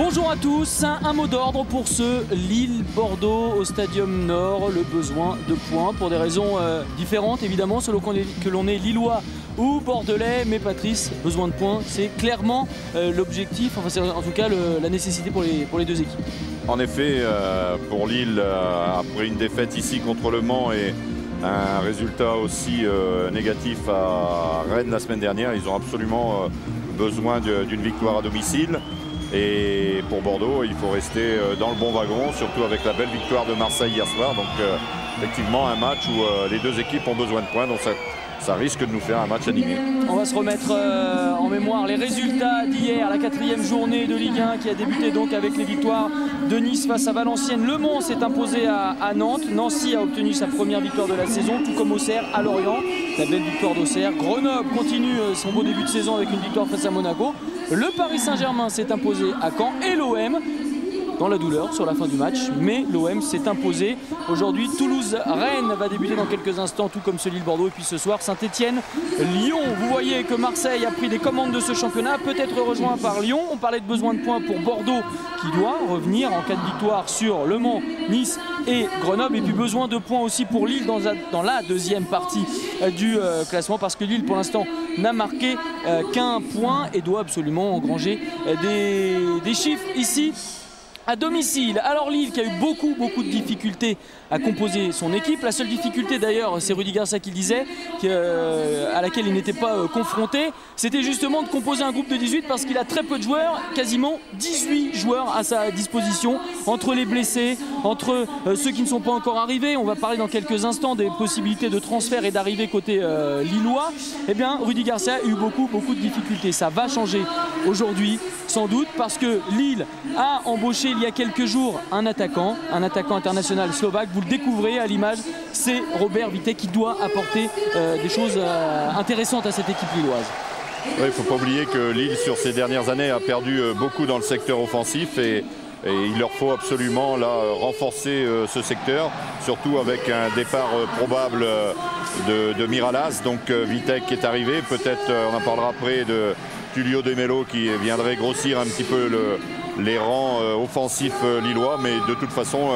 Bonjour à tous, un mot d'ordre pour ce Lille-Bordeaux au Stadium Nord. Le besoin de points pour des raisons différentes évidemment selon que l'on est lillois ou bordelais. Mais Patrice, besoin de points, c'est clairement l'objectif, enfin c'est en tout cas la nécessité pour les deux équipes. En effet, pour Lille, après une défaite ici contre Le Mans et un résultat aussi négatif à Rennes la semaine dernière, ils ont absolument besoin d'une victoire à domicile. Et pour Bordeaux, il faut rester dans le bon wagon, surtout avec la belle victoire de Marseille hier soir. Donc effectivement un match où les deux équipes ont besoin de points, donc ça risque de nous faire un match animé. On va se remettre en mémoire les résultats d'hier, la 4e journée de Ligue 1 qui a débuté donc avec les victoires de Nice face à Valenciennes. Le Mans s'est imposé à Nantes. Nancy a obtenu sa première victoire de la saison, tout comme Auxerre à Lorient. La belle victoire d'Auxerre. Grenoble continue son beau début de saison avec une victoire face à Monaco. Le Paris Saint-Germain s'est imposé à Caen et l'OM dans la douleur sur la fin du match, mais l'OM s'est imposé. Aujourd'hui, Toulouse-Rennes va débuter dans quelques instants, tout comme ce Lille-Bordeaux. Et puis ce soir, Saint-Étienne-Lyon. Vous voyez que Marseille a pris les commandes de ce championnat, peut-être rejoint par Lyon. On parlait de besoin de points pour Bordeaux, qui doit revenir en cas de victoire sur Le Mans, Nice et Grenoble. Et puis besoin de points aussi pour Lille dans la deuxième partie du classement, parce que Lille, pour l'instant, n'a marqué qu'un point et doit absolument engranger des chiffres ici à domicile. Alors Lille qui a eu beaucoup de difficultés à composer son équipe. La seule difficulté d'ailleurs, c'est Rudy Garcia qui le disait, à laquelle il n'était pas confronté, c'était justement de composer un groupe de 18 parce qu'il a très peu de joueurs, quasiment 18 joueurs à sa disposition, entre les blessés, entre ceux qui ne sont pas encore arrivés. On va parler dans quelques instants des possibilités de transfert et d'arrivée côté lillois. Eh bien Rudy Garcia a eu beaucoup de difficultés. Ça va changer aujourd'hui sans doute parce que Lille a embauché il y a quelques jours un attaquant international slovaque. Vous le découvrez à l'image, c'est Robert Vitek qui doit apporter des choses intéressantes à cette équipe lilloise. Il ne faut pas oublier que Lille sur ces dernières années a perdu beaucoup dans le secteur offensif et il leur faut absolument là, renforcer ce secteur, surtout avec un départ probable de Miralas. Donc Vitek est arrivé, peut-être on en parlera après de Tullio De Melo qui viendrait grossir un petit peu les rangs offensifs lillois, mais de toute façon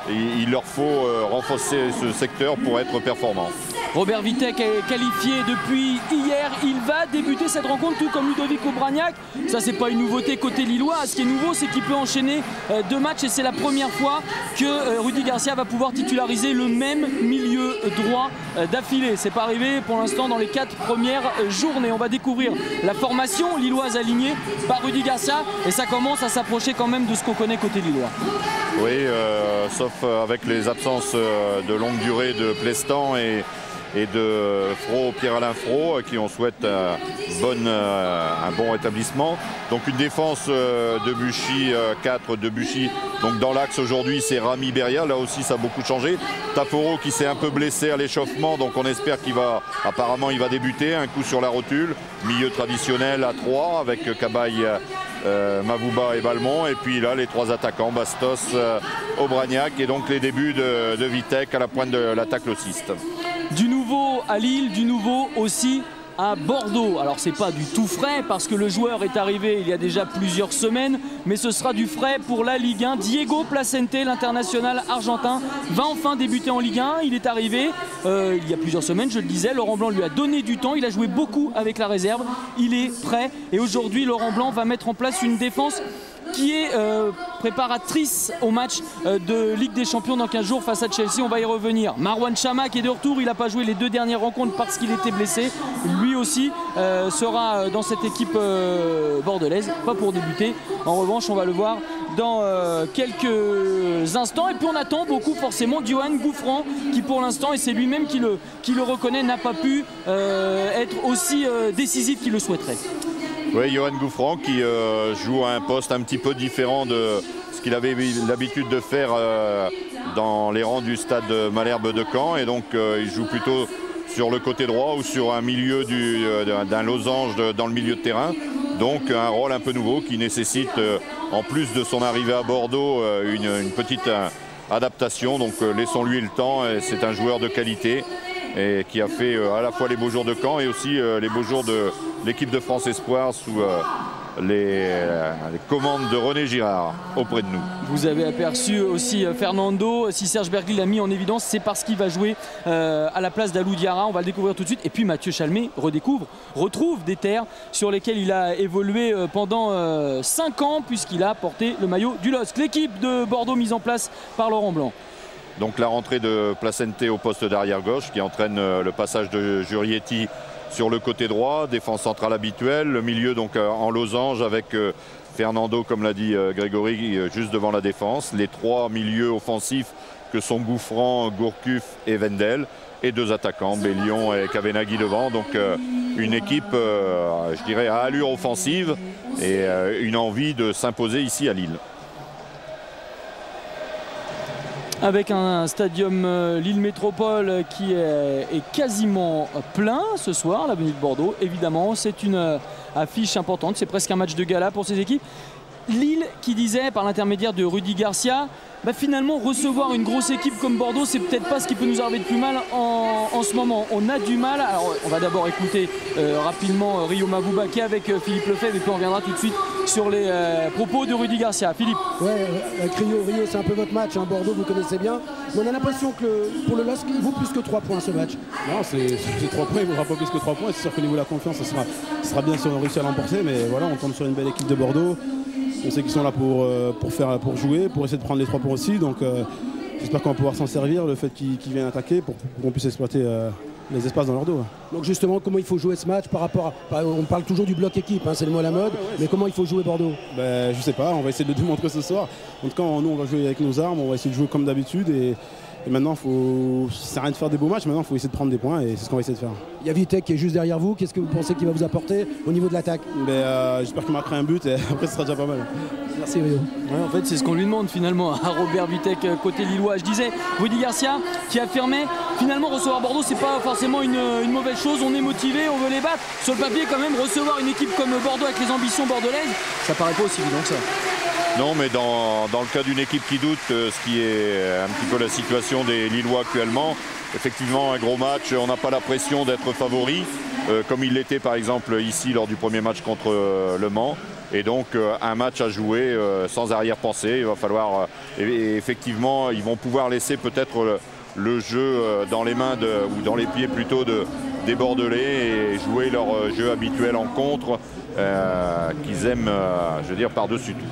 il leur faut renforcer ce secteur pour être performant. Robert Vitek est qualifié depuis hier. Il va débuter cette rencontre tout comme Ludovic Obraniak. Ça, c'est pas une nouveauté côté lillois. Ce qui est nouveau, c'est qu'il peut enchaîner 2 matchs et c'est la première fois que Rudy Garcia va pouvoir titulariser le même milieu droit d'affilée. C'est pas arrivé pour l'instant dans les 4 premières journées. On va découvrir la formation lilloise alignée par Rudy Garcia et ça commence à s'approcher quand même de ce qu'on connaît côté lillois. Oui, sauf avec les absences de longue durée de Plestan et de Pierre-Alain Fro, qui on souhaite un bon rétablissement. Donc une défense de Buchy, 4 de Buchy. Donc dans l'axe aujourd'hui c'est Rami-Beria, là aussi ça a beaucoup changé. Taforo qui s'est un peu blessé à l'échauffement, donc on espère apparemment il va débuter. Un coup sur la rotule, milieu traditionnel à 3 avec Cabaye, Mavouba et Balmont. Et puis là les 3 attaquants, Bastos, Obraniak et donc les débuts de Vitek à la pointe de l'attaque lociste. Du nouveau à Lille, du nouveau aussi à Bordeaux. Alors c'est pas du tout frais parce que le joueur est arrivé il y a déjà plusieurs semaines, mais ce sera du frais pour la Ligue 1. Diego Placente, l'international argentin, va enfin débuter en Ligue 1. Il est arrivé il y a plusieurs semaines, je le disais. Laurent Blanc lui a donné du temps, il a joué beaucoup avec la réserve. Il est prêt et aujourd'hui Laurent Blanc va mettre en place une défense qui est préparatrice au match de Ligue des Champions dans 15 jours face à Chelsea. On va y revenir. Marwan Chama qui est de retour, il n'a pas joué les 2 dernières rencontres parce qu'il était blessé. Lui aussi sera dans cette équipe bordelaise, pas pour débuter. En revanche, on va le voir dans quelques instants. Et puis on attend beaucoup forcément Johan Gouffran qui pour l'instant, et c'est lui-même qui le reconnaît, n'a pas pu être aussi décisif qu'il le souhaiterait. Oui, Johan Gouffran qui joue à un poste un petit peu différent de ce qu'il avait l'habitude de faire dans les rangs du stade Malherbe de Caen. Et donc il joue plutôt sur le côté droit ou sur un milieu d'un losange dans le milieu de terrain. Donc un rôle un peu nouveau qui nécessite, en plus de son arrivée à Bordeaux, une petite adaptation. Donc laissons-lui le temps. C'est un joueur de qualité et qui a fait à la fois les beaux jours de Caen et aussi les beaux jours de l'équipe de France Espoir les commandes de René Girard auprès de nous. Vous avez aperçu aussi Fernando. Si Serge Bergli l'a mis en évidence, c'est parce qu'il va jouer à la place d'Alou Diarra. On va le découvrir tout de suite. Et puis Mathieu Chalmé retrouve des terres sur lesquelles il a évolué pendant 5 ans, puisqu'il a porté le maillot du LOSC. L'équipe de Bordeaux mise en place par Laurent Blanc. Donc la rentrée de Placente au poste d'arrière gauche qui entraîne le passage de Jurietti sur le côté droit, défense centrale habituelle, le milieu donc en losange avec Fernando, comme l'a dit Grégory, juste devant la défense, les 3 milieux offensifs que sont Gouffran, Gourcuff et Wendel, et 2 attaquants, Bellion et Kavenaghi devant. Donc une équipe, je dirais, à allure offensive et une envie de s'imposer ici à Lille. Avec un stadium Lille Métropole qui est quasiment plein ce soir, l'avenue de Bordeaux. Évidemment, c'est une affiche importante, c'est presque un match de gala pour ces équipes. Lille qui disait par l'intermédiaire de Rudy Garcia, finalement recevoir une grosse équipe comme Bordeaux, c'est peut-être pas ce qui peut nous arriver de plus mal en ce moment. On a du mal. Alors on va d'abord écouter rapidement Rio Mavoubaké avec Philippe Lefebvre et puis on reviendra tout de suite sur les propos de Rudy Garcia. Philippe. Ouais, avec Rio, c'est un peu votre match, hein. Bordeaux vous connaissez bien. Mais on a l'impression que pour le LOSC, il vaut plus que 3 points ce match. Non, c'est 3 points, il ne vaudra pas plus que 3 points. C'est sûr qu'au niveau de la confiance, ce sera bien si on réussit à l'emporter. Mais voilà, on tombe sur une belle équipe de Bordeaux. On sait qu'ils sont là pour jouer, pour essayer de prendre les 3 points aussi. Donc j'espère qu'on va pouvoir s'en servir, le fait qu'ils viennent attaquer pour qu'on puisse exploiter les espaces dans leur dos. Donc justement, comment il faut jouer ce match par rapport à... On parle toujours du bloc équipe, hein, c'est le mot à la mode. Mais comment il faut jouer Bordeaux? Je sais pas, on va essayer de le démontrer ce soir. En tout cas, nous on va jouer avec nos armes, on va essayer de jouer comme d'habitude. Et maintenant, ça sert à rien de faire des beaux matchs, maintenant il faut essayer de prendre des points et c'est ce qu'on va essayer de faire. Il y a Vitek qui est juste derrière vous, qu'est-ce que vous pensez qu'il va vous apporter au niveau de l'attaque? J'espère qu'il marquera un but et après ce sera déjà pas mal. Merci Rio. Ouais, en fait c'est ce qu'on lui demande finalement à Robert Vitek côté lillois. Je disais, Rudy Garcia qui affirmait finalement recevoir Bordeaux c'est pas forcément une mauvaise chose, on est motivé, on veut les battre. Sur le papier quand même, recevoir une équipe comme Bordeaux avec les ambitions bordelaises, ça paraît pas aussi évident que ça. Non, mais dans le cas d'une équipe qui doute, ce qui est un petit peu la situation des Lillois actuellement, effectivement un gros match, on n'a pas la pression d'être favori, comme il l'était par exemple ici lors du premier match contre Le Mans. Et donc un match à jouer sans arrière-pensée. Il va falloir, et effectivement, ils vont pouvoir laisser peut-être le jeu dans les mains ou dans les pieds plutôt des Bordelais et jouer leur jeu habituel en contre qu'ils aiment, je veux dire, par-dessus tout.